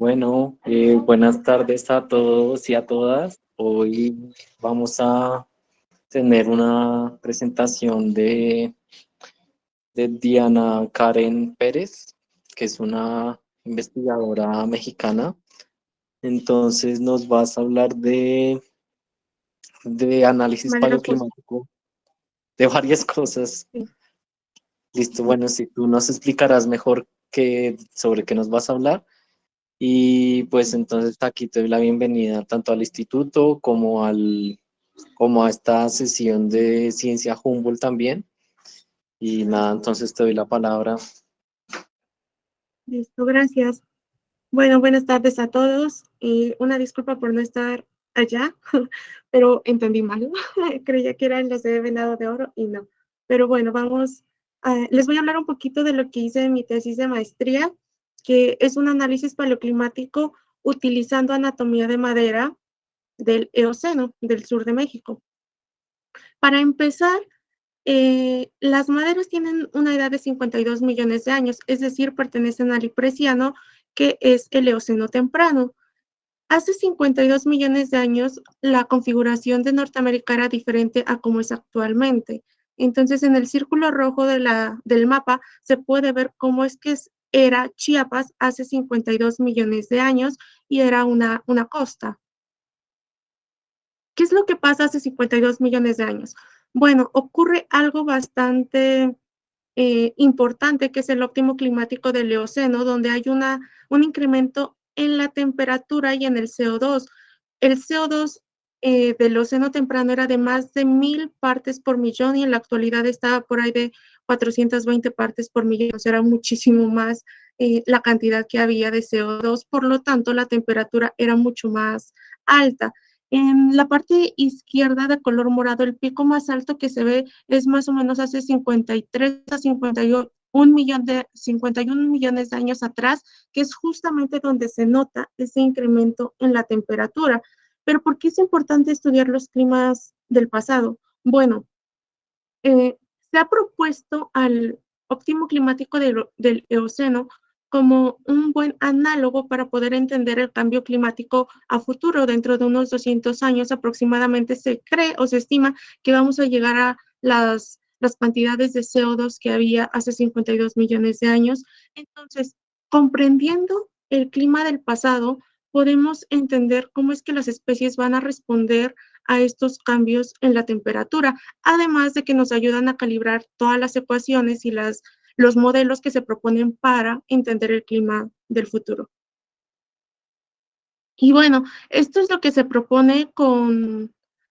Bueno, buenas tardes a todos y a todas. Hoy vamos a tener una presentación de Diana Karen Pérez, que es una investigadora mexicana. Entonces nos vas a hablar de análisis Maderas fósiles. paleoclimático, de varias cosas. Sí. Listo, bueno, si tú nos explicarás mejor sobre qué nos vas a hablar. Y pues entonces aquí te doy la bienvenida tanto al instituto como a esta sesión de Ciencia Humboldt también. Y nada, entonces te doy la palabra. Listo, gracias. Bueno, buenas tardes a todos. Una disculpa por no estar allá, pero entendí mal. Creía que era las de Venado de Oro y no. Pero bueno, les voy a hablar un poquito de lo que hice en mi tesis de maestría, que es un análisis paleoclimático utilizando anatomía de madera del Eoceno, del sur de México. Para empezar, las maderas tienen una edad de 52 millones de años, es decir, pertenecen al Lipreciano, que es el Eoceno temprano. Hace 52 millones de años, la configuración de Norteamérica era diferente a como es actualmente. Entonces, en el círculo rojo del mapa se puede ver cómo es que era Chiapas hace 52 millones de años y era una costa. ¿Qué es lo que pasa hace 52 millones de años? Bueno, ocurre algo bastante importante, que es el óptimo climático del Eoceno, donde hay un incremento en la temperatura y en el CO2. El CO2 del Eoceno temprano era de más de 1000 partes por millón y en la actualidad está por ahí de 420 partes por millón, o sea, era muchísimo más la cantidad que había de CO2, por lo tanto la temperatura era mucho más alta. En la parte izquierda de color morado, el pico más alto que se ve es más o menos hace 53 a 51 millones de años atrás, que es justamente donde se nota ese incremento en la temperatura. Pero ¿por qué es importante estudiar los climas del pasado? Bueno, se ha propuesto al óptimo climático del Eoceno como un buen análogo para poder entender el cambio climático a futuro. Dentro de unos 200 años aproximadamente se cree o se estima que vamos a llegar a las cantidades de CO2 que había hace 52 millones de años. Entonces, comprendiendo el clima del pasado, podemos entender cómo es que las especies van a responder a estos cambios en la temperatura, además de que nos ayudan a calibrar todas las ecuaciones y los modelos que se proponen para entender el clima del futuro. Y bueno, esto es lo que se propone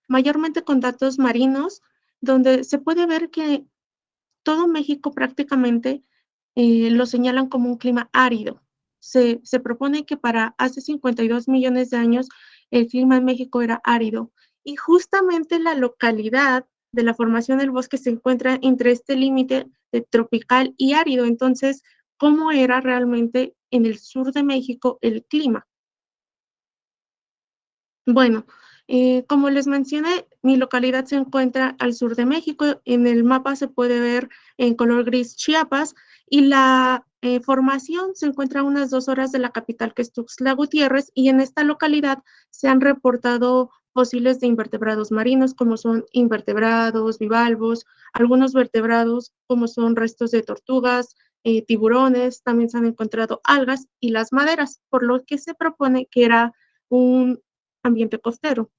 mayormente con datos marinos, donde se puede ver que todo México prácticamente lo señalan como un clima árido. Se propone que para hace 52 millones de años el clima en México era árido y justamente la localidad de la formación del bosque se encuentra entre este límite de tropical y árido. Entonces, ¿cómo era realmente en el sur de México el clima? Bueno, como les mencioné, mi localidad se encuentra al sur de México. En el mapa se puede ver en color gris Chiapas y la formación se encuentra a unas 2 horas de la capital, que es Tuxtla Gutiérrez, y en esta localidad se han reportado fósiles de invertebrados marinos, como son invertebrados, bivalvos, algunos vertebrados, como son restos de tortugas, tiburones, también se han encontrado algas y las maderas, por lo que se propone que era un ambiente costero.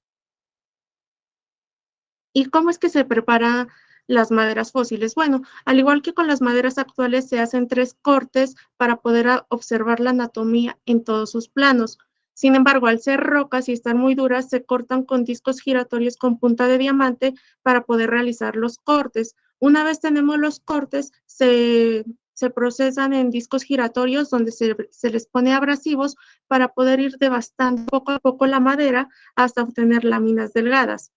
¿Y cómo es que se prepara las maderas fósiles? Bueno, al igual que con las maderas actuales, se hacen 3 cortes para poder observar la anatomía en todos sus planos. Sin embargo, al ser rocas y estar muy duras, se cortan con discos giratorios con punta de diamante para poder realizar los cortes. Una vez tenemos los cortes, se procesan en discos giratorios donde se les pone abrasivos para poder ir devastando poco a poco la madera hasta obtener láminas delgadas.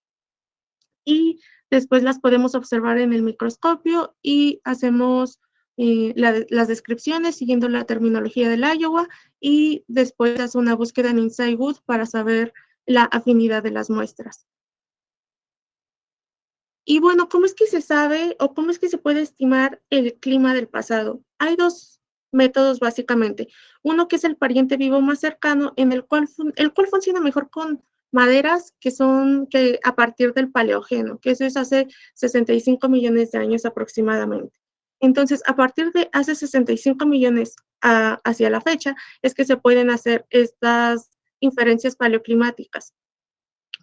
Y después las podemos observar en el microscopio y hacemos las descripciones siguiendo la terminología del Iowa y después hace una búsqueda en InsightWood para saber la afinidad de las muestras. Y bueno, ¿cómo es que se sabe o cómo es que se puede estimar el clima del pasado? Hay métodos básicamente. Uno que es el pariente vivo más cercano, en el cual funciona mejor con maderas que son que a partir del Paleógeno, que eso es hace 65 millones de años aproximadamente. Entonces, a partir de hace 65 millones hacia la fecha, es que se pueden hacer estas inferencias paleoclimáticas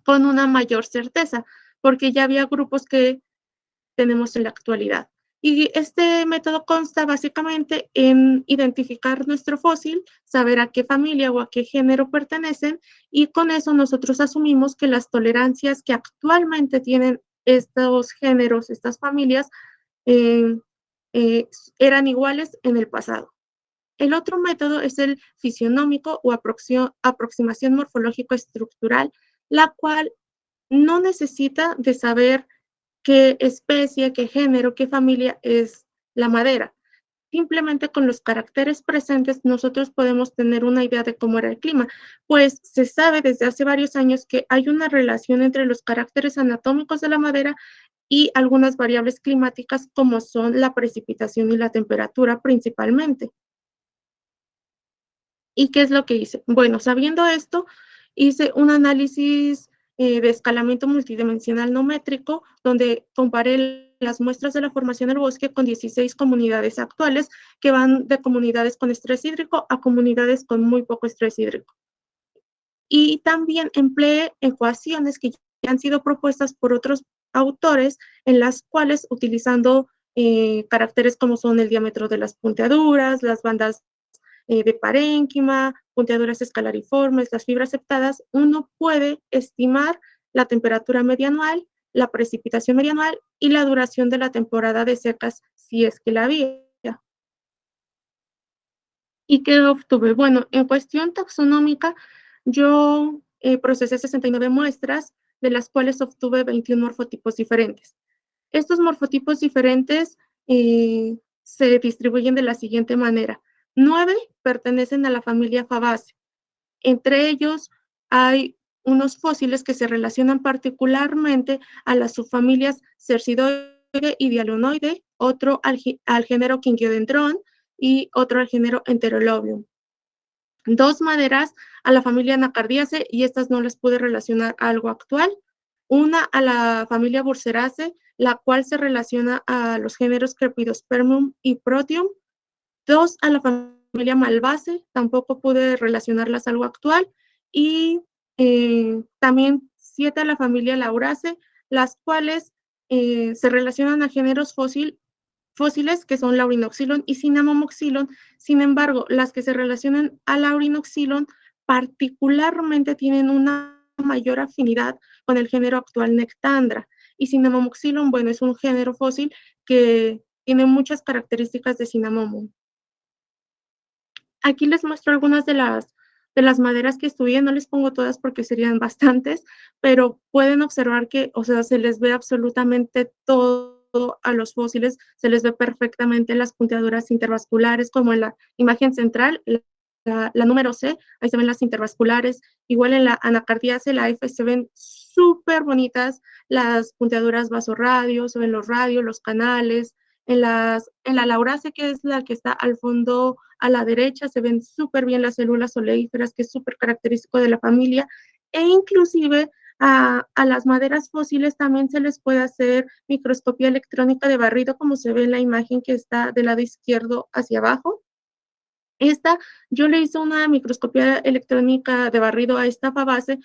con una mayor certeza, porque ya había grupos que tenemos en la actualidad. Y este método consta básicamente en identificar nuestro fósil, saber a qué familia o a qué género pertenecen, y con eso nosotros asumimos que las tolerancias que actualmente tienen estos géneros, estas familias, eh, eh, eran iguales en el pasado. El otro método es el fisionómico o aproximación morfológico-estructural, la cual no necesita de saber qué especie, qué género, qué familia es la madera. Simplemente con los caracteres presentes nosotros podemos tener una idea de cómo era el clima, pues se sabe desde hace varios años que hay una relación entre los caracteres anatómicos de la madera y algunas variables climáticas como son la precipitación y la temperatura principalmente. ¿Y qué es lo que hice? Bueno, sabiendo esto, hice un análisis de escalamiento multidimensional no métrico, donde comparé las muestras de la formación del bosque con 16 comunidades actuales, que van de comunidades con estrés hídrico a comunidades con muy poco estrés hídrico. Y también empleé ecuaciones que ya han sido propuestas por otros autores, en las cuales utilizando caracteres como son el diámetro de las punteaduras, las bandas de parénquima, punteaduras escalariformes, las fibras septadas, uno puede estimar la temperatura media anual, la precipitación media anual y la duración de la temporada de secas, si es que la había. ¿Y qué obtuve? Bueno, en cuestión taxonómica, yo procesé 69 muestras, de las cuales obtuve 21 morfotipos diferentes. Estos morfotipos diferentes se distribuyen de la siguiente manera. 9 pertenecen a la familia Fabaceae. Entre ellos hay unos fósiles que se relacionan particularmente a las subfamilias Cercidoide y Dialonoide, otro al género Quinquedendron y otro al género Enterolobium. 2 maderas a la familia Anacardiaceae, y estas no las pude relacionar a algo actual. Una a la familia Burseraceae, la cual se relaciona a los géneros Crepidospermum y Proteum. 2 a la familia Malvaceae, tampoco pude relacionarlas a algo actual. Y también 7 a la familia Lauraceae, las cuales se relacionan a géneros fósiles que son Laurinoxylon y Cinnamomoxylon. Sin embargo, las que se relacionan a Laurinoxylon particularmente tienen una mayor afinidad con el género actual Nectandra. Y Cinnamomoxylon, bueno, es un género fósil que tiene muchas características de Cinnamomum. Aquí les muestro algunas de las maderas que estudié, no les pongo todas porque serían bastantes, pero pueden observar que, o sea, se les ve absolutamente todo a los fósiles, se les ve perfectamente las punteaduras intervasculares, como en la imagen central, la número C, ahí se ven las intervasculares, igual en la anacardiaceae, la F, se ven súper bonitas las punteaduras vasorradios, o en los radios, los canales, en la lauraceae, que es la que está al fondo a la derecha, se ven súper bien las células oleíferas, que es súper característico de la familia, e inclusive a las maderas fósiles también se les puede hacer microscopía electrónica de barrido, como se ve en la imagen que está del lado izquierdo hacia abajo. Esta, yo le hice una microscopía electrónica de barrido a esta Fabaceae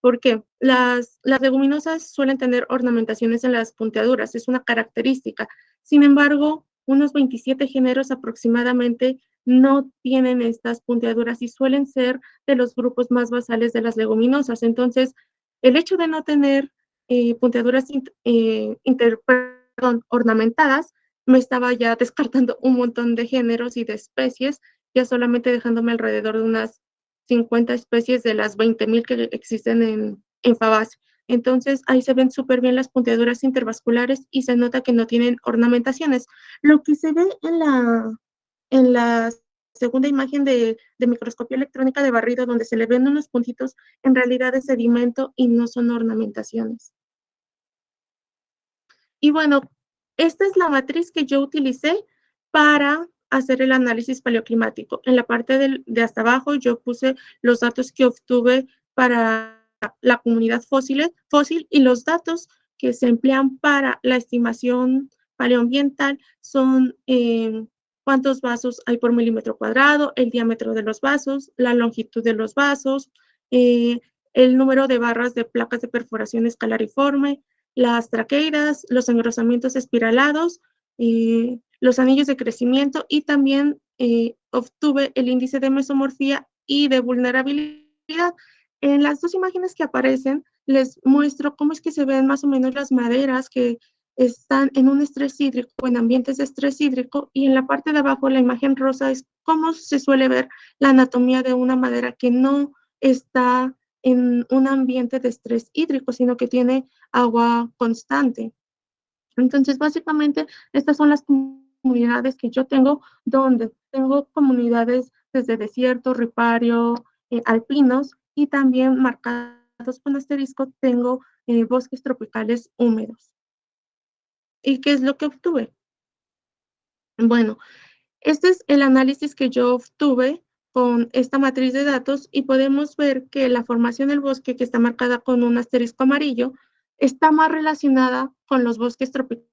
porque las leguminosas suelen tener ornamentaciones en las punteaduras, es una característica. Sin embargo, unos 27 géneros aproximadamente no tienen estas punteaduras y suelen ser de los grupos más basales de las leguminosas. Entonces, el hecho de no tener punteaduras ornamentadas me estaba ya descartando un montón de géneros y de especies, ya solamente dejándome alrededor de unas 50 especies de las 20.000 que existen en Fabaceae. Entonces, ahí se ven súper bien las punteaduras intervasculares y se nota que no tienen ornamentaciones. Lo que se ve en la segunda imagen de microscopía electrónica de barrido, donde se le ven unos puntitos, en realidad es sedimento y no son ornamentaciones. Y bueno, esta es la matriz que yo utilicé para hacer el análisis paleoclimático. En la parte de hasta abajo yo puse los datos que obtuve para la comunidad fósil y los datos que se emplean para la estimación paleoambiental son cuántos vasos hay por milímetro cuadrado, el diámetro de los vasos, la longitud de los vasos, el número de barras de placas de perforación escalariforme, las traqueidas, los engrosamientos espiralados, los anillos de crecimiento y también obtuve el índice de mesomorfía y de vulnerabilidad. En las dos imágenes que aparecen, les muestro cómo es que se ven más o menos las maderas que están en un estrés hídrico, en ambientes de estrés hídrico, y en la parte de abajo, la imagen rosa, es cómo se suele ver la anatomía de una madera que no está en un ambiente de estrés hídrico, sino que tiene agua constante. Entonces, básicamente, estas son las comunidades que yo tengo, donde tengo comunidades desde desierto, ripario, alpinos, y también marcados con asterisco, tengo bosques tropicales húmedos. ¿Y qué es lo que obtuve? Bueno, este es el análisis que yo obtuve con esta matriz de datos y podemos ver que la formación del bosque, que está marcada con un asterisco amarillo, está más relacionada con los bosques tropicales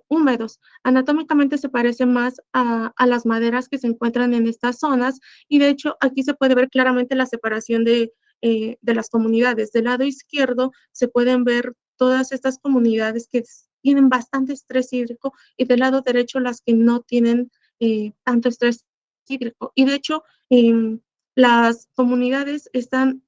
húmedos. Anatómicamente se parece más a las maderas que se encuentran en estas zonas y de hecho aquí se puede ver claramente la separación de las comunidades. Del lado izquierdo se pueden ver todas estas comunidades que tienen bastante estrés hídrico y del lado derecho las que no tienen tanto estrés hídrico. Y de hecho, las comunidades están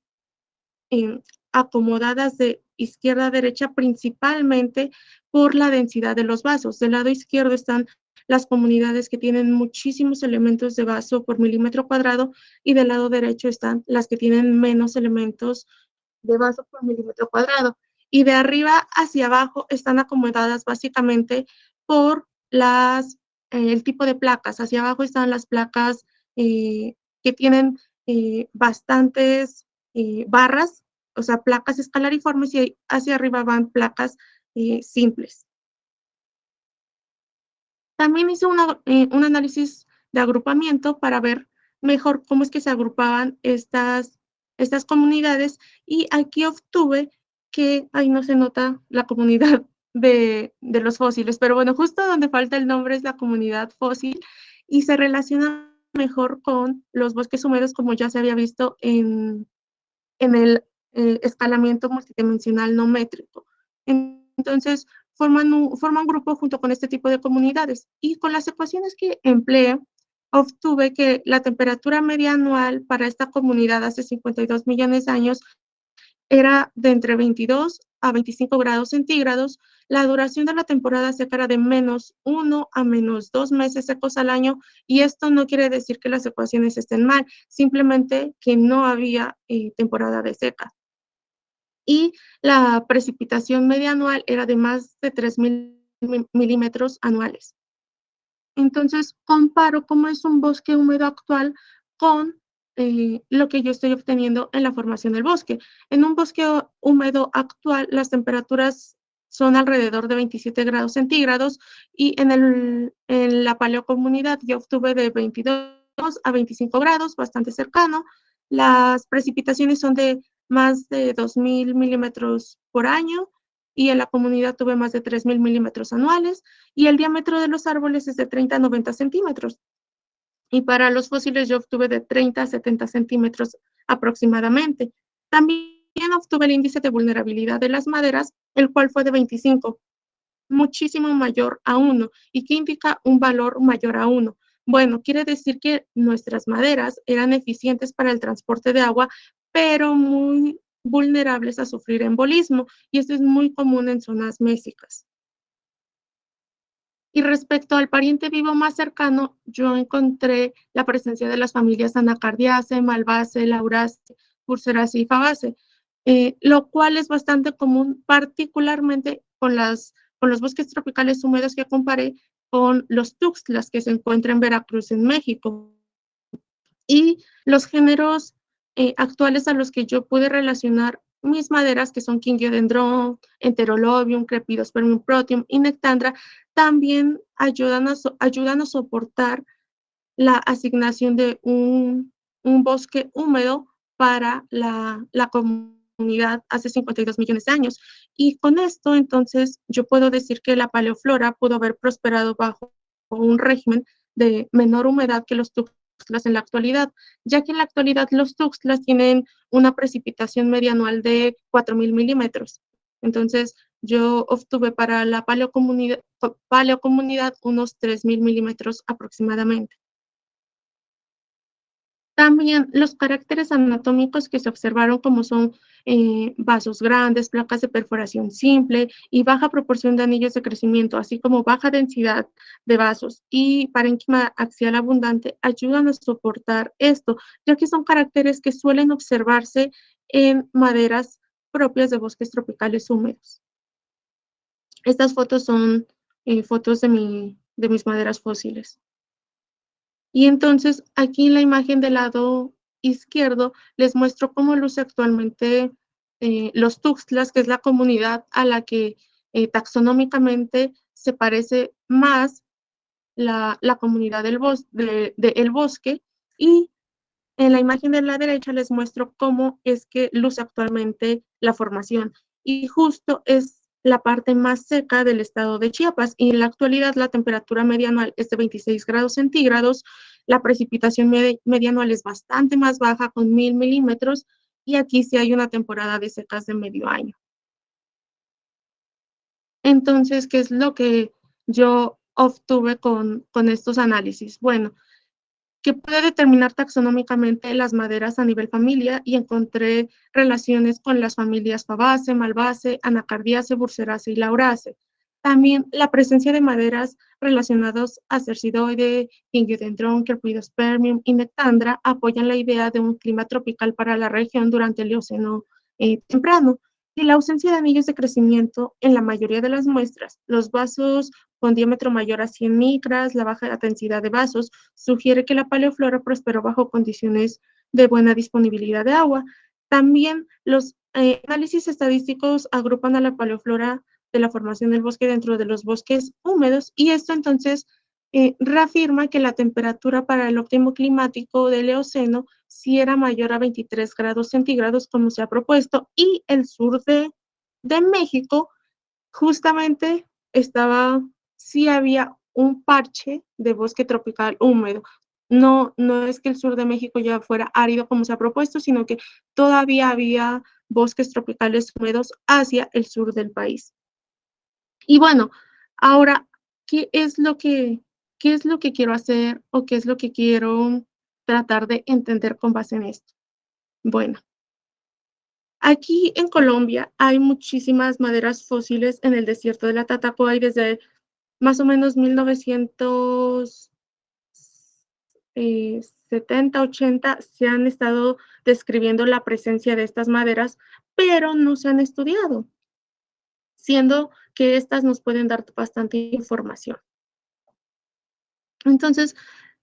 acomodadas de izquierda a derecha principalmente por la densidad de los vasos. Del lado izquierdo están las comunidades que tienen muchísimos elementos de vaso por milímetro cuadrado y del lado derecho están las que tienen menos elementos de vaso por milímetro cuadrado. Y de arriba hacia abajo están acomodadas básicamente por el tipo de placas. Hacia abajo están las placas que tienen bastantes barras, o sea, placas escalariformes, y hacia arriba van placas simples. También hice un análisis de agrupamiento para ver mejor cómo es que se agrupaban estas comunidades y aquí obtuve que ahí no se nota la comunidad de los fósiles, pero bueno, justo donde falta el nombre es la comunidad fósil y se relaciona mejor con los bosques húmedos como ya se había visto en el escalamiento multidimensional no métrico. Entonces, forma un grupo junto con este tipo de comunidades. Y con las ecuaciones que empleé, obtuve que la temperatura media anual para esta comunidad hace 52 millones de años era de entre 22 a 25 grados centígrados. La duración de la temporada seca era de -1 a -2 meses secos al año, y esto no quiere decir que las ecuaciones estén mal, simplemente que no había temporada de seca. Y la precipitación media anual era de más de 3.000 milímetros anuales. Entonces, comparo cómo es un bosque húmedo actual con lo que yo estoy obteniendo en la formación del bosque. En un bosque húmedo actual, las temperaturas son alrededor de 27 grados centígrados y en la paleocomunidad yo obtuve de 22 a 25 grados, bastante cercano. Las precipitaciones son de más de 2.000 milímetros por año y en la comunidad tuve más de 3.000 milímetros anuales y el diámetro de los árboles es de 30 a 90 centímetros. Y para los fósiles yo obtuve de 30 a 70 centímetros aproximadamente. También obtuve el índice de vulnerabilidad de las maderas, el cual fue de 25, muchísimo mayor a 1. ¿Y qué indica un valor mayor a 1? Bueno, quiere decir que nuestras maderas eran eficientes para el transporte de agua, pero muy vulnerables a sufrir embolismo, y esto es muy común en zonas mésicas. Y respecto al pariente vivo más cercano, yo encontré la presencia de las familias Anacardiaceae, Malvaceae, Lauraceae, Burseraceae y Fabaceae, lo cual es bastante común, particularmente con los bosques tropicales húmedos que comparé con los tuxtlas que se encuentran en Veracruz, en México. Y los géneros actuales a los que yo pude relacionar mis maderas, que son Kingiodendron, Enterolobium, Crepidospermum proteum y Nectandra, también ayudan a soportar la asignación de un bosque húmedo para la comunidad hace 52 millones de años. Y con esto, entonces, yo puedo decir que la paleoflora pudo haber prosperado bajo un régimen de menor humedad que los tuxtlas en la actualidad, ya que en la actualidad los tuxtlas tienen una precipitación media anual de 4.000 milímetros. Entonces, yo obtuve para la paleocomunidad unos 3.000 milímetros aproximadamente. También los caracteres anatómicos que se observaron, como son vasos grandes, placas de perforación simple y baja proporción de anillos de crecimiento, así como baja densidad de vasos y parénquima axial abundante, ayudan a soportar esto, ya que son caracteres que suelen observarse en maderas propias de bosques tropicales húmedos. Estas fotos son fotos de mis maderas fósiles. Y entonces aquí en la imagen del lado izquierdo les muestro cómo luce actualmente los tuxtlas, que es la comunidad a la que taxonómicamente se parece más la comunidad del bosque. Y en la imagen de la derecha les muestro cómo es que luce actualmente la formación. Y justo es la parte más seca del estado de Chiapas. Y en la actualidad la temperatura media anual es de 26 grados centígrados, la precipitación media anual es bastante más baja, con 1.000 milímetros, y aquí sí hay una temporada de secas de medio año. Entonces, ¿qué es lo que yo obtuve con estos análisis? Bueno, que puede determinar taxonómicamente las maderas a nivel familia, y encontré relaciones con las familias Fabaceae, Malvaceae, Anacardiaceae, Burseraceae y Lauraceae. También la presencia de maderas relacionadas a Cercidoide, Kingiodendron, Quercus y Nectandra apoyan la idea de un clima tropical para la región durante el Eoceno temprano. Y la ausencia de anillos de crecimiento en la mayoría de las muestras, los vasos con diámetro mayor a 100 micras, la baja densidad de vasos, sugiere que la paleoflora prosperó bajo condiciones de buena disponibilidad de agua. También los análisis estadísticos agrupan a la paleoflora de la formación del bosque dentro de los bosques húmedos, y esto entonces reafirma que la temperatura para el óptimo climático del Eoceno sí era mayor a 23 grados centígrados, como se ha propuesto, y el sur de México justamente sí había un parche de bosque tropical húmedo. No, no es que el sur de México ya fuera árido como se ha propuesto, sino que todavía había bosques tropicales húmedos hacia el sur del país. Y bueno, ahora, ¿qué es lo que, qué es lo que quiero hacer, o qué es lo que quiero tratar de entender con base en esto? Bueno, aquí en Colombia hay muchísimas maderas fósiles en el desierto de la Tatacoa, y desde más o menos 1970, 80 se han estado describiendo la presencia de estas maderas, pero no se han estudiado, siendo que estas nos pueden dar bastante información. Entonces,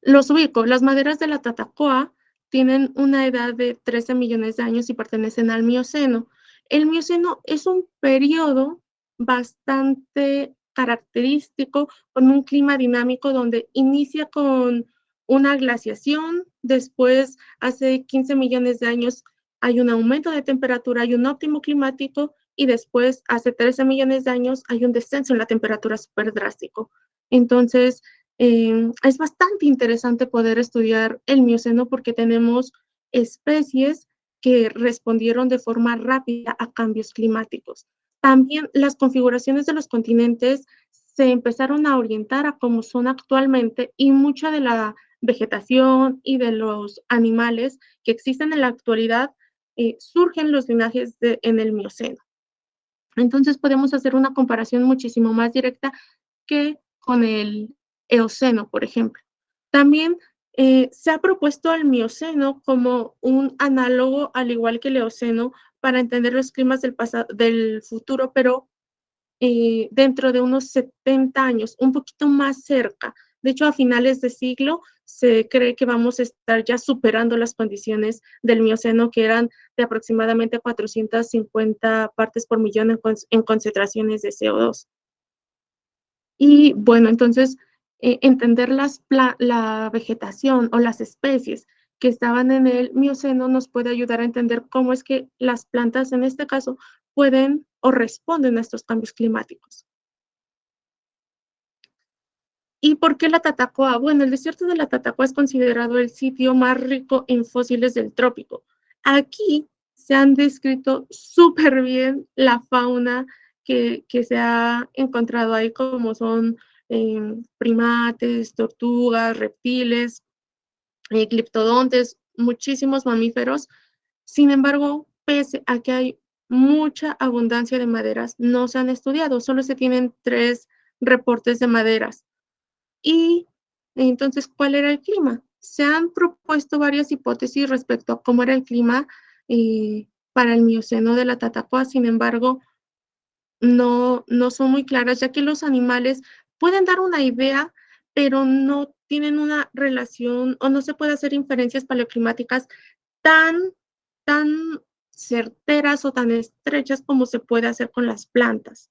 los ubico. Las maderas de la Tatacoa tienen una edad de 13 millones de años y pertenecen al Mioceno. El Mioceno es un periodo bastante característico, con un clima dinámico donde inicia con una glaciación, después hace 15 millones de años hay un aumento de temperatura, hay un óptimo climático, y después hace 13 millones de años hay un descenso en la temperatura súper drástico. Entonces, es bastante interesante poder estudiar el Mioceno, porque tenemos especies que respondieron de forma rápida a cambios climáticos. También las configuraciones de los continentes se empezaron a orientar a cómo son actualmente, y mucha de la vegetación y de los animales que existen en la actualidad surgen los linajes en el Mioceno. Entonces podemos hacer una comparación muchísimo más directa que con el Eoceno, por ejemplo. También se ha propuesto al Mioceno como un análogo, al igual que el Eoceno, para entender los climas del futuro, pero dentro de unos 70 años, un poquito más cerca, De hecho, a finales de siglo se cree que vamos a estar ya superando las condiciones del Mioceno, que eran de aproximadamente 450 partes por millón en concentraciones de CO2. Y bueno, entonces, entender la vegetación o las especies que estaban en el Mioceno nos puede ayudar a entender cómo es que las plantas, en este caso, pueden o responden a estos cambios climáticos. ¿Y por qué la Tatacoa? Bueno, el desierto de la Tatacoa es considerado el sitio más rico en fósiles del trópico. Aquí se han descrito súper bien la fauna que se ha encontrado ahí, como son primates, tortugas, reptiles, gliptodontes, muchísimos mamíferos. Sin embargo, pese a que hay mucha abundancia de maderas, no se han estudiado, solo se tienen 3 reportes de maderas. Y entonces, ¿cuál era el clima? Se han propuesto varias hipótesis respecto a cómo era el clima para el Mioceno de la Tatacoa, sin embargo, no son muy claras, ya que los animales pueden dar una idea, pero no tienen una relación o no se puede hacer inferencias paleoclimáticas tan, tan certeras o tan estrechas como se puede hacer con las plantas.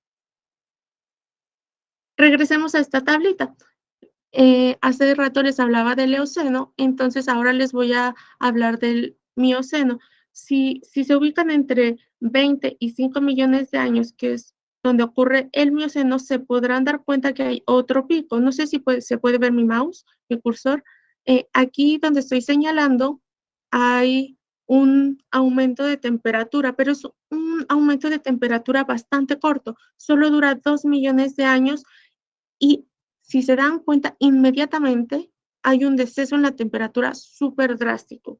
Regresemos a esta tablita. Hace rato les hablaba del Eoceno, entonces ahora les voy a hablar del Mioceno. Si se ubican entre 20 y 5 millones de años, que es donde ocurre el Mioceno, se podrán dar cuenta que hay otro pico. No sé si se puede ver mi mouse, mi cursor. Aquí donde estoy señalando hay un aumento de temperatura, pero es un aumento de temperatura bastante corto. Solo dura 2 millones de años y si se dan cuenta, inmediatamente hay un descenso en la temperatura súper drástico.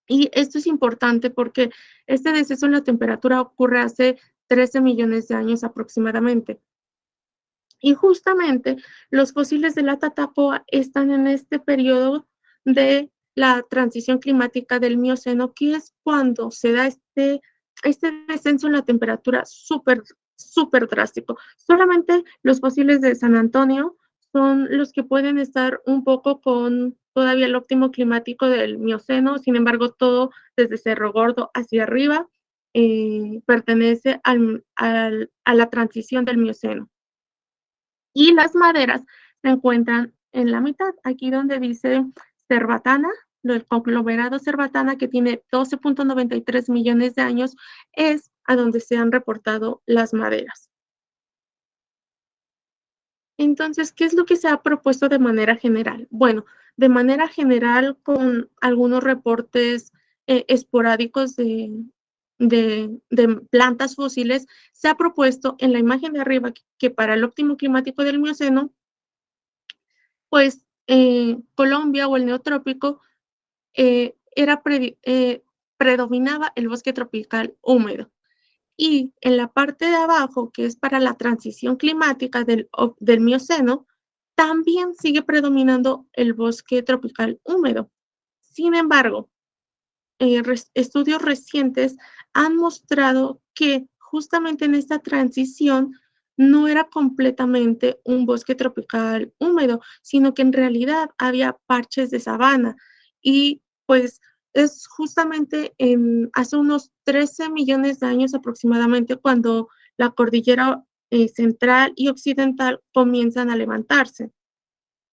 Y esto es importante porque este descenso en la temperatura ocurre hace 13 millones de años aproximadamente. Y justamente los fósiles de la Tatacoa están en este periodo de la transición climática del Mioceno, que es cuando se da este descenso en la temperatura súper drástico. Solamente los fósiles de San Antonio son los que pueden estar un poco con todavía el óptimo climático del Mioceno, sin embargo, todo desde Cerro Gordo hacia arriba pertenece a la transición del Mioceno. Y las maderas se encuentran en la mitad, aquí donde dice cerbatana, el conglomerado cerbatana que tiene 12.93 millones de años, es a donde se han reportado las maderas. Entonces, ¿qué es lo que se ha propuesto de manera general? Bueno, de manera general, con algunos reportes esporádicos de plantas fósiles, se ha propuesto en la imagen de arriba que para el óptimo climático del Mioceno, pues Colombia o el neotrópico era predominaba el bosque tropical húmedo. Y en la parte de abajo, que es para la transición climática del Mioceno, también sigue predominando el bosque tropical húmedo. Sin embargo, estudios recientes han mostrado que justamente en esta transición no era completamente un bosque tropical húmedo, sino que en realidad había parches de sabana. Y pues es justamente hace unos 13 millones de años aproximadamente cuando la cordillera central y occidental comienzan a levantarse.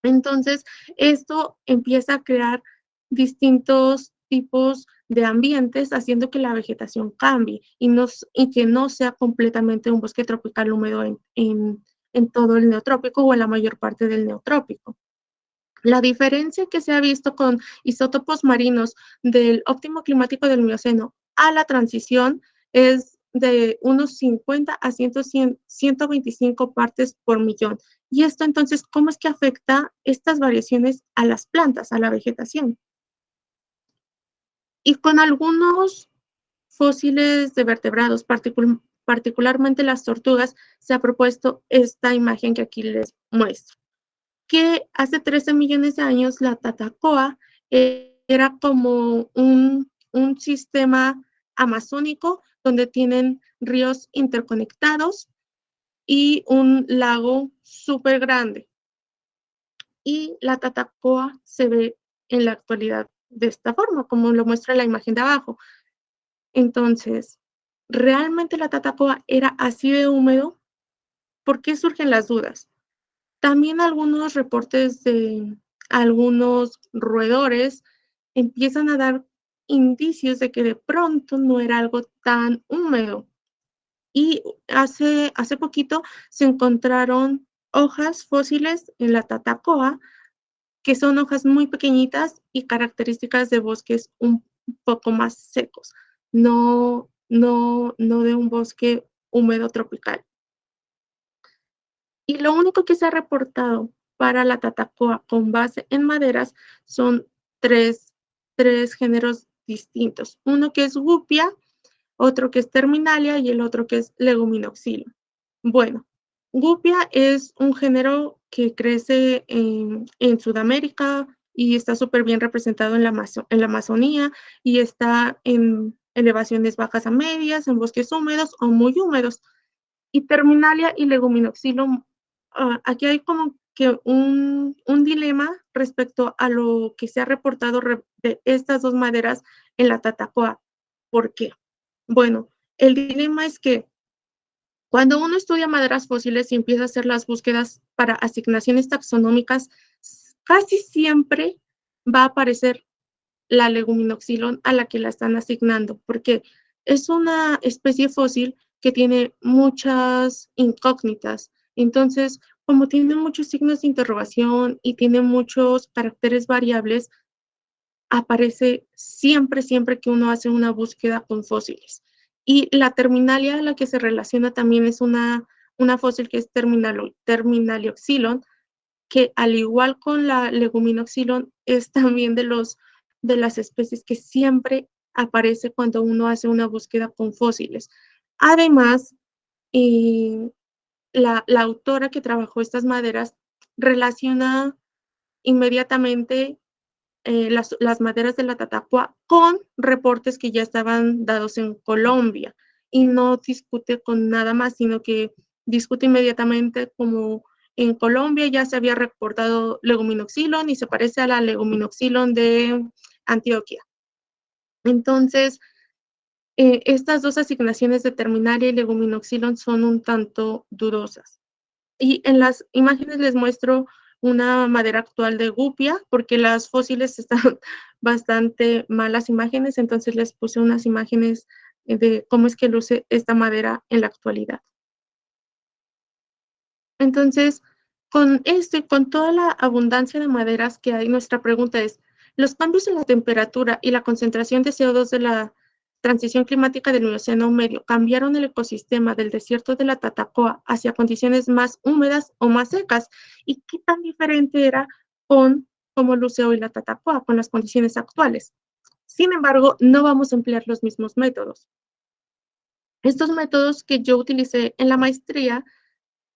Entonces, esto empieza a crear distintos tipos de ambientes, haciendo que la vegetación cambie y que no sea completamente un bosque tropical húmedo en todo el neotrópico o en la mayor parte del neotrópico. La diferencia que se ha visto con isótopos marinos del óptimo climático del Mioceno a la transición es de unos 50 a 125 partes por millón. Y esto entonces, ¿cómo es que afecta estas variaciones a las plantas, a la vegetación? Y con algunos fósiles de vertebrados, particularmente las tortugas, se ha propuesto esta imagen que aquí les muestro, que hace 13 millones de años la Tatacoa era como un sistema amazónico donde tienen ríos interconectados y un lago súper grande. y la tatacoa se ve en la actualidad de esta forma, como lo muestra la imagen de abajo. Entonces, ¿realmente la tatacoa era así de húmedo? ¿Por qué surgen las dudas? También algunos reportes de algunos roedores empiezan a dar indicios de que de pronto no era algo tan húmedo. Y hace poquito se encontraron hojas fósiles en la tatacoa, que son hojas muy pequeñitas y características de bosques un poco más secos, no de un bosque húmedo tropical. Y lo único que se ha reportado para la tatacoa con base en maderas son tres, tres géneros distintos. Uno que es Gupia, otro que es Terminalia y el otro que es Leguminoxylon. Bueno, Gupia es un género que crece en Sudamérica y está súper bien representado en la Amazonía y está en elevaciones bajas a medias, en bosques húmedos o muy húmedos. Y Terminalia y Leguminoxylon, aquí hay como que un dilema respecto a lo que se ha reportado de estas dos maderas en la Tatacoa. ¿Por qué? Bueno, el dilema es que cuando uno estudia maderas fósiles y empieza a hacer las búsquedas para asignaciones taxonómicas, casi siempre va a aparecer la leguminoxilon a la que la están asignando, porque es una especie fósil que tiene muchas incógnitas. Entonces, como tiene muchos signos de interrogación y tiene muchos caracteres variables, aparece siempre, siempre que uno hace una búsqueda con fósiles. Y la terminalia a la que se relaciona también es una fósil que es terminalioxylon, que al igual con la leguminoxylon es también de las especies que siempre aparece cuando uno hace una búsqueda con fósiles. Además, eh, la autora que trabajó estas maderas relaciona inmediatamente las maderas de la Tatacua con reportes que ya estaban dados en Colombia y no discute con nada más, sino que discute inmediatamente como en Colombia ya se había reportado leguminoxylon y se parece a la leguminoxylon de Antioquia. Entonces, estas dos asignaciones de terminaria y leguminoxylon son un tanto dudosas. Y en las imágenes les muestro una madera actual de Gupia, porque las fósiles están bastante malas imágenes, entonces les puse unas imágenes de cómo es que luce esta madera en la actualidad. Entonces, con esto y con toda la abundancia de maderas que hay, nuestra pregunta es, ¿los cambios en la temperatura y la concentración de CO2 de la transición climática del Océano Medio cambiaron el ecosistema del desierto de la Tatacoa hacia condiciones más húmedas o más secas? ¿Y qué tan diferente era con cómo luce hoy la Tatacoa, con las condiciones actuales? Sin embargo, no vamos a emplear los mismos métodos. Estos métodos que yo utilicé en la maestría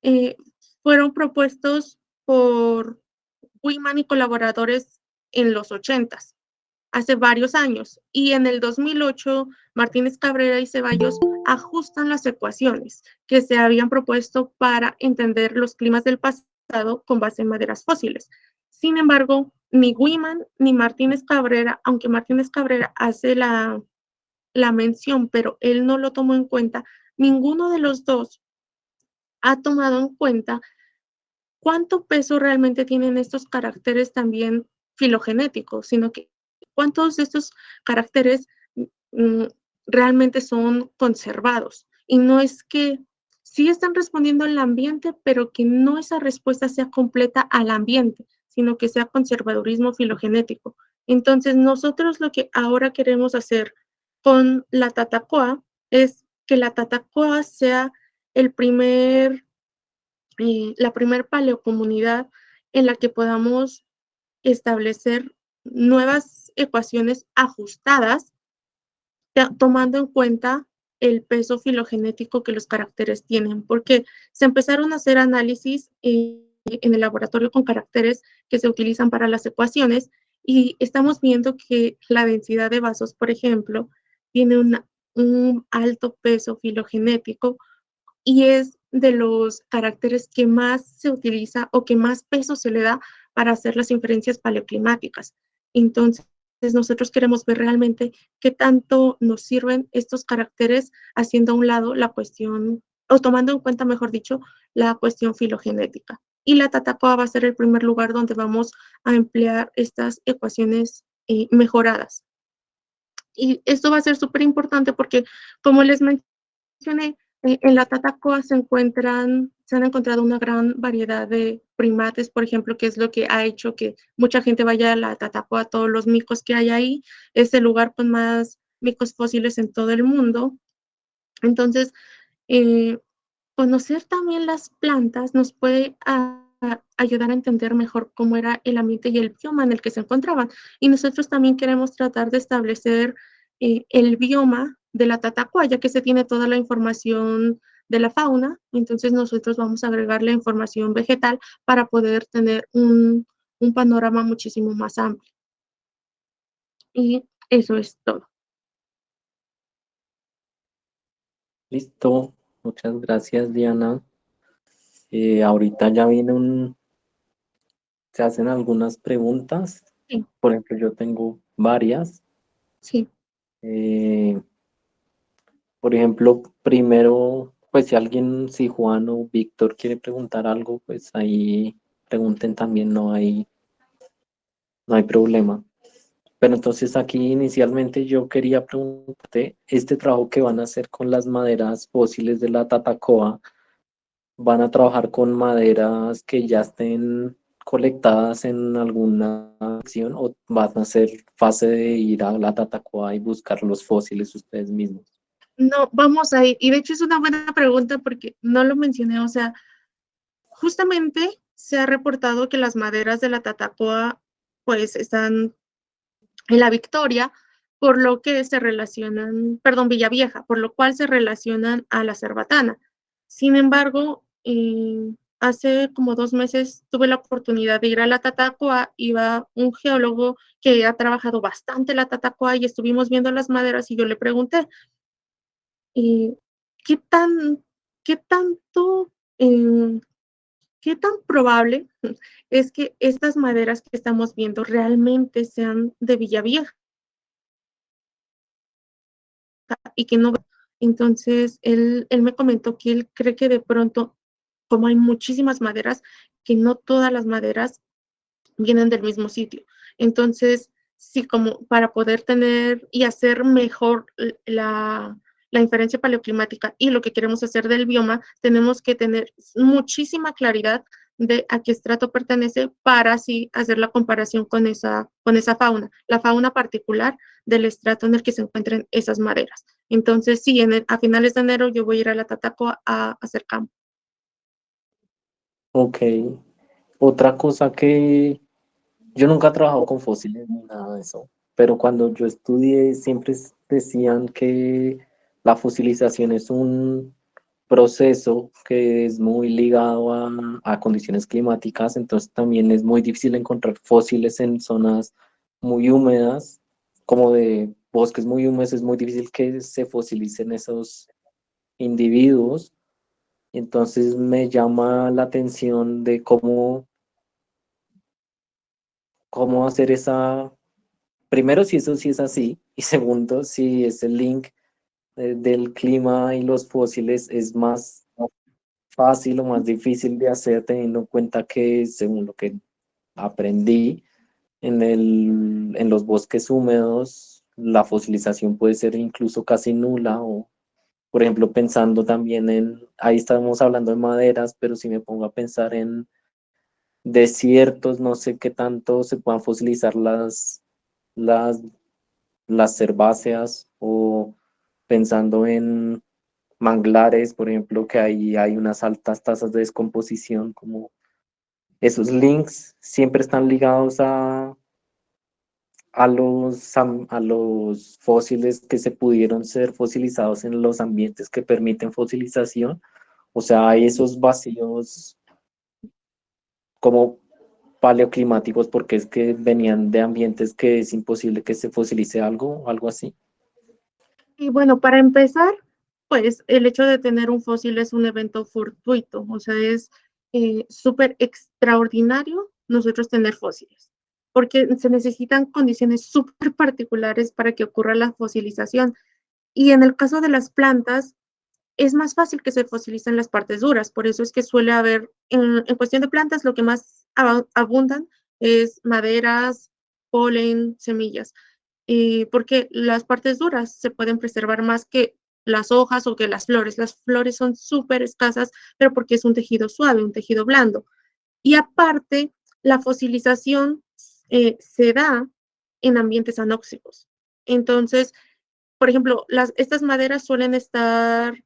eh, fueron propuestos por Wiman y colaboradores en los 80s, hace varios años, y en el 2008 Martínez Cabrera y Ceballos ajustan las ecuaciones que se habían propuesto para entender los climas del pasado con base en maderas fósiles. Sin embargo, ni Wiman ni Martínez Cabrera, aunque Martínez Cabrera hace la mención, pero él no lo tomó en cuenta, ninguno de los dos ha tomado en cuenta cuánto peso realmente tienen estos caracteres también filogenéticos, sino que cuántos de estos caracteres mm, realmente son conservados. Y no es que sí están respondiendo al ambiente, pero que no esa respuesta sea completa al ambiente, sino que sea conservadurismo filogenético. Entonces, nosotros lo que ahora queremos hacer con la Tatacoa es que la Tatacoa sea el primer la primer paleocomunidad en la que podamos establecer nuevas ecuaciones ajustadas, tomando en cuenta el peso filogenético que los caracteres tienen, porque se empezaron a hacer análisis en el laboratorio con caracteres que se utilizan para las ecuaciones y estamos viendo que la densidad de vasos, por ejemplo, tiene un alto peso filogenético y es de los caracteres que más se utiliza o que más peso se le da para hacer las inferencias paleoclimáticas. Entonces, nosotros queremos ver realmente qué tanto nos sirven estos caracteres, haciendo a un lado la cuestión, o tomando en cuenta, mejor dicho, la cuestión filogenética. Y la Tatacoa va a ser el primer lugar donde vamos a emplear estas ecuaciones mejoradas. Y esto va a ser súper importante porque, como les mencioné, en la Tatacoa se han encontrado una gran variedad de primates, por ejemplo, que es lo que ha hecho que mucha gente vaya a la Tatacoa, todos los micos que hay ahí, es el lugar con más micos fósiles en todo el mundo. Entonces, eh, conocer también las plantas nos puede ayudar a entender mejor cómo era el ambiente y el bioma en el que se encontraban. Y nosotros también queremos tratar de establecer el bioma de la Tatacoa, ya que se tiene toda la información de la fauna, entonces nosotros vamos a agregar la información vegetal para poder tener un panorama muchísimo más amplio. Y eso es todo. Listo, muchas gracias, Diana. Ahorita ya se hacen algunas preguntas. Sí, Por ejemplo, yo tengo varias. sí. Eh, por ejemplo, primero, pues si Juan o Víctor quiere preguntar algo, pues ahí pregunten también, no hay problema. Pero entonces aquí inicialmente yo quería preguntarte, este trabajo que van a hacer con las maderas fósiles de la Tatacoa, ¿van a trabajar con maderas que ya estén colectadas en alguna acción o van a hacer fase de ir a la Tatacoa y buscar los fósiles ustedes mismos? No, vamos a ir. Y de hecho es una buena pregunta porque no lo mencioné. O sea, justamente se ha reportado que las maderas de la Tatacoa pues están en la Victoria, por lo que se relacionan, perdón, Villavieja, por lo cual se relacionan a la cerbatana. Sin embargo, hace como 2 meses tuve la oportunidad de ir a la Tatacoa, iba un geólogo que ha trabajado bastante la Tatacoa y estuvimos viendo las maderas y yo le pregunté, eh, ¿qué tan, qué tanto, eh, qué tan probable es que estas maderas que estamos viendo realmente sean de Villavieja y que no? Entonces, él me comentó que él cree que de pronto, como hay muchísimas maderas, que no todas las maderas vienen del mismo sitio. Entonces, sí, como para poder tener y hacer mejor la inferencia paleoclimática y lo que queremos hacer del bioma, tenemos que tener muchísima claridad de a qué estrato pertenece para así hacer la comparación con esa fauna, la fauna particular del estrato en el que se encuentren esas maderas. Entonces, sí, a finales de enero yo voy a ir a la Tatacoa a hacer campo. Ok. Otra cosa que yo nunca he trabajado con fósiles ni nada de eso, pero cuando yo estudié siempre decían que la fosilización es un proceso que es muy ligado a condiciones climáticas, entonces también es muy difícil encontrar fósiles en zonas muy húmedas, como de bosques muy húmedos, es muy difícil que se fosilicen esos individuos. Entonces me llama la atención de cómo hacer primero si eso sí es así, y segundo si ese link del clima y los fósiles es más fácil o más difícil de hacer teniendo en cuenta que según lo que aprendí en los bosques húmedos, la fosilización puede ser incluso casi nula o, por ejemplo, pensando también ahí estamos hablando de maderas, pero si me pongo a pensar en desiertos, no sé qué tanto se puedan fosilizar las, las herbáceas o pensando en manglares, por ejemplo, que ahí hay unas altas tasas de descomposición, como esos links siempre están ligados a los fósiles que se pudieron ser fosilizados en los ambientes que permiten fosilización. O sea, hay esos vacíos como paleoclimáticos porque es que venían de ambientes que es imposible que se fosilice algo así. Y bueno, para empezar, pues el hecho de tener un fósil es un evento fortuito, o sea, es súper extraordinario nosotros tener fósiles, porque se necesitan condiciones súper particulares para que ocurra la fosilización. Y en el caso de las plantas, es más fácil que se fosilicen las partes duras, por eso es que suele haber, en cuestión de plantas, lo que más abundan es maderas, polen, semillas, porque las partes duras se pueden preservar más que las hojas o que las flores. Las flores son súper escasas, pero porque es un tejido suave, un tejido blando. Y aparte, la fosilización se da en ambientes anóxicos. Entonces, por ejemplo, estas maderas suelen estar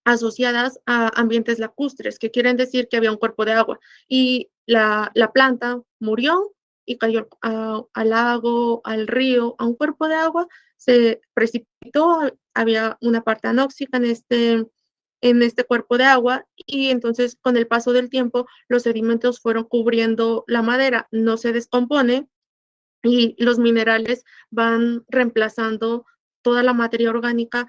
asociadas a ambientes lacustres, que quieren decir que había un cuerpo de agua y la planta murió y cayó al lago, al río, a un cuerpo de agua, se precipitó, había una parte anóxica en este cuerpo de agua y entonces con el paso del tiempo los sedimentos fueron cubriendo la madera, no se descompone y los minerales van reemplazando toda la materia orgánica,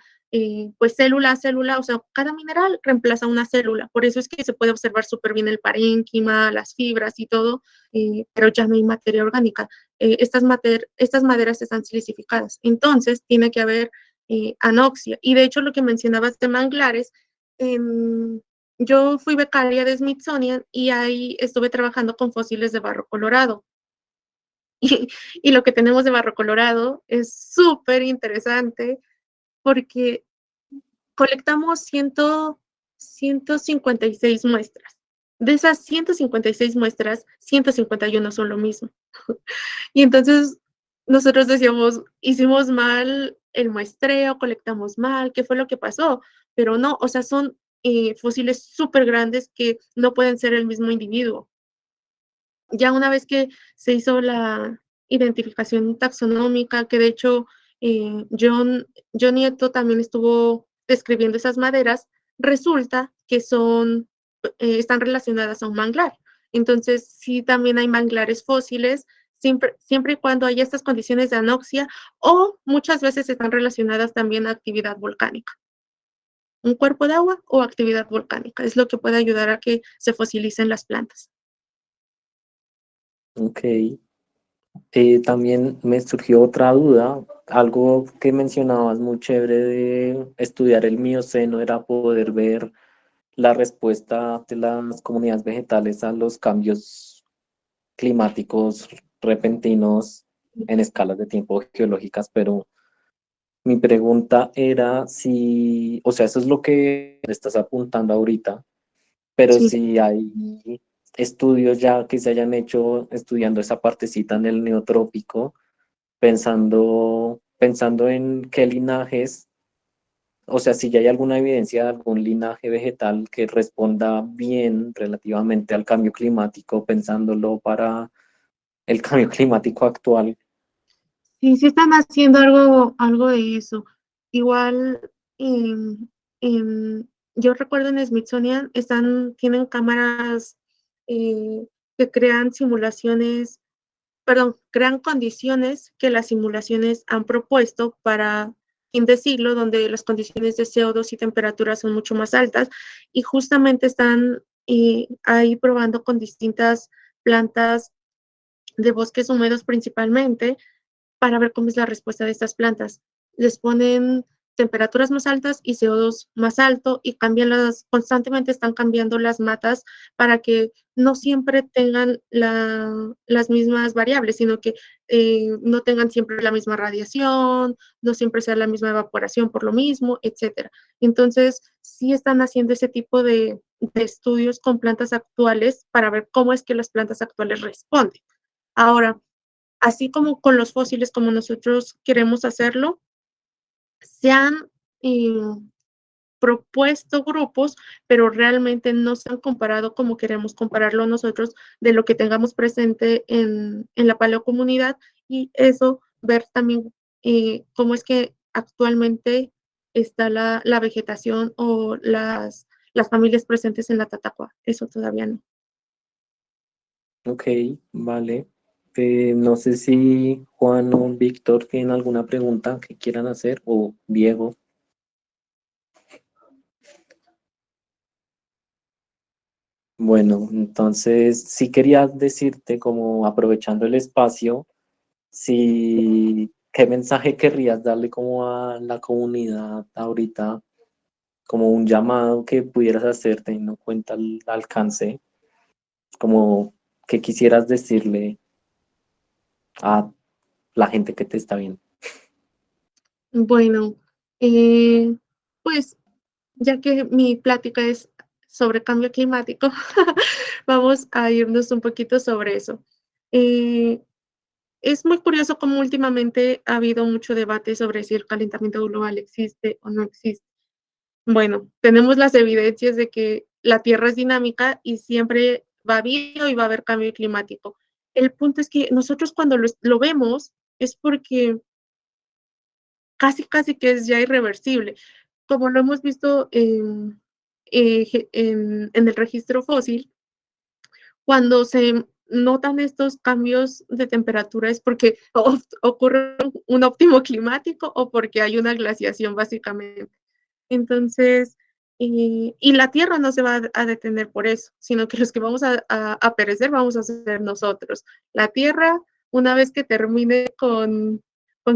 pues célula a célula, o sea, cada mineral reemplaza una célula, por eso es que se puede observar súper bien el parénquima, las fibras y todo, pero ya no hay materia orgánica. Estas maderas están silicificadas, entonces tiene que haber anoxia, y de hecho lo que mencionabas de manglares, yo fui becaria de Smithsonian y ahí estuve trabajando con fósiles de barro colorado. Y lo que tenemos de Barro Colorado es súper interesante porque colectamos 156 muestras. De esas 156 muestras, 151 son lo mismo. Y entonces nosotros decíamos, hicimos mal el muestreo, colectamos mal, ¿qué fue lo que pasó? Pero no, o sea, son fósiles súper grandes que no pueden ser el mismo individuo. Ya una vez que se hizo la identificación taxonómica, que de hecho John Nieto también estuvo describiendo esas maderas, resulta que están relacionadas a un manglar. Entonces, sí, también hay manglares fósiles, siempre y cuando haya estas condiciones de anoxia, o muchas veces están relacionadas también a actividad volcánica. Un cuerpo de agua o actividad volcánica es lo que puede ayudar a que se fosilicen las plantas. Ok. También me surgió otra duda, algo que mencionabas muy chévere de estudiar el Mioceno era poder ver la respuesta de las comunidades vegetales a los cambios climáticos repentinos en escalas de tiempo geológicas, pero mi pregunta era si, o sea, eso es lo que estás apuntando ahorita, pero Sí. si hay estudios ya que se hayan hecho estudiando esa partecita en el neotrópico, pensando en qué linajes, o sea, si ya hay alguna evidencia de algún linaje vegetal que responda bien relativamente al cambio climático, pensándolo para el cambio climático actual. Sí, sí están haciendo algo de eso. Igual, en, yo recuerdo en Smithsonian, tienen cámaras que crean simulaciones, perdón, crean condiciones que las simulaciones han propuesto para fin de siglo, donde las condiciones de CO2 y temperatura son mucho más altas, y justamente están ahí probando con distintas plantas de bosques húmedos principalmente, para ver cómo es la respuesta de estas plantas. Les ponen temperaturas más altas y CO2 más alto y constantemente están cambiando las matas para que no siempre tengan las mismas variables, sino que no tengan siempre la misma radiación, no siempre sea la misma evaporación por lo mismo, etcétera. Entonces, sí están haciendo ese tipo de estudios con plantas actuales para ver cómo es que las plantas actuales responden. Ahora, así como con los fósiles, como nosotros queremos hacerlo, se han eh, propuesto grupos, pero realmente no se han comparado como queremos compararlo nosotros de lo que tengamos presente en la paleocomunidad, y eso, ver también cómo es que actualmente está la vegetación o las familias presentes en la Tatacua. Eso todavía no. Ok, vale. No sé si Juan o Víctor tienen alguna pregunta que quieran hacer o Diego. Bueno, entonces sí quería decirte, como aprovechando el espacio, si qué mensaje querrías darle como a la comunidad ahorita, como un llamado que pudieras hacer teniendo en cuenta el alcance, como que quisieras decirle a la gente que te está viendo. Bueno, eh, pues ya que mi plática es sobre cambio climático, vamos a irnos un poquito sobre eso. Eh, es muy curioso cómo últimamente ha habido mucho debate sobre si el calentamiento global existe o no existe. Bueno, tenemos las evidencias de que la Tierra es dinámica y siempre va a haber y va a haber cambio climático. El punto es que nosotros cuando lo vemos es porque casi que es ya irreversible, como lo hemos visto en el registro fósil. Cuando se notan estos cambios de temperatura es porque ocurre un óptimo climático o porque hay una glaciación, básicamente. Entonces, y la Tierra no se va a detener por eso, sino que los que vamos a perecer vamos a ser nosotros. La Tierra, una vez que termine con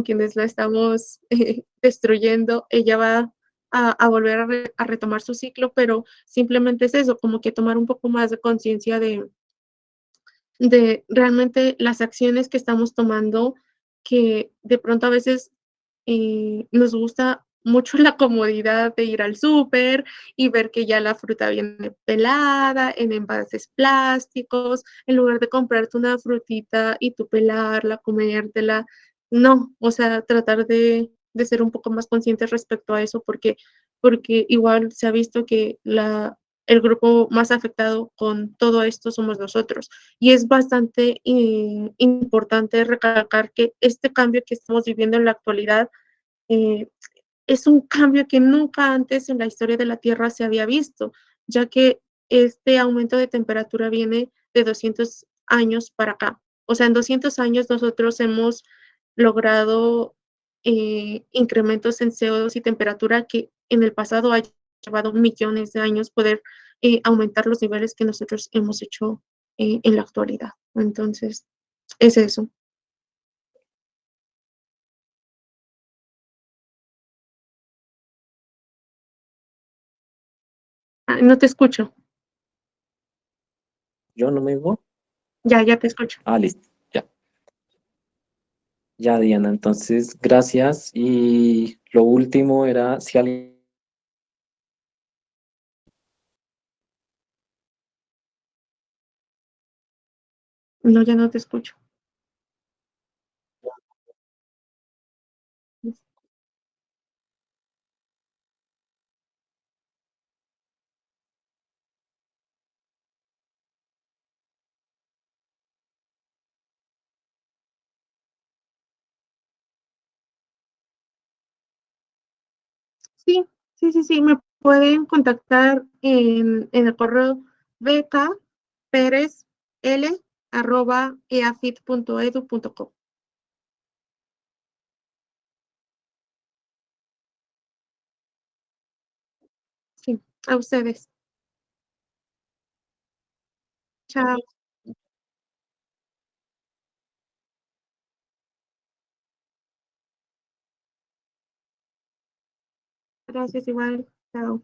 quienes la estamos destruyendo, ella va a volver a retomar su ciclo, pero simplemente es eso, como que tomar un poco más de conciencia de realmente las acciones que estamos tomando, que de pronto a veces nos gusta mucho la comodidad de ir al súper y ver que ya la fruta viene pelada en envases plásticos, en lugar de comprarte una frutita y tú pelarla, comértela. No, o sea, tratar de ser un poco más conscientes respecto a eso, porque igual se ha visto que el grupo más afectado con todo esto somos nosotros. Y es bastante importante recalcar que este cambio que estamos viviendo en la actualidad eh, es un cambio que nunca antes en la historia de la Tierra se había visto, ya que este aumento de temperatura viene de 200 años para acá. O sea, en 200 años nosotros hemos logrado incrementos en CO2 y temperatura que en el pasado ha llevado millones de años poder aumentar los niveles que nosotros hemos hecho en la actualidad. Entonces, es eso. Ah, no te escucho. ¿Yo no me digo? Ya te escucho. Ah, listo, ya. Ya, Diana, entonces, gracias. Y lo último era, si alguien, No, ya no te escucho. Sí, sí, me pueden contactar en el correo bkperezl@eafit.edu.co. Sí, a ustedes. Chao. Gracias igual. Chao.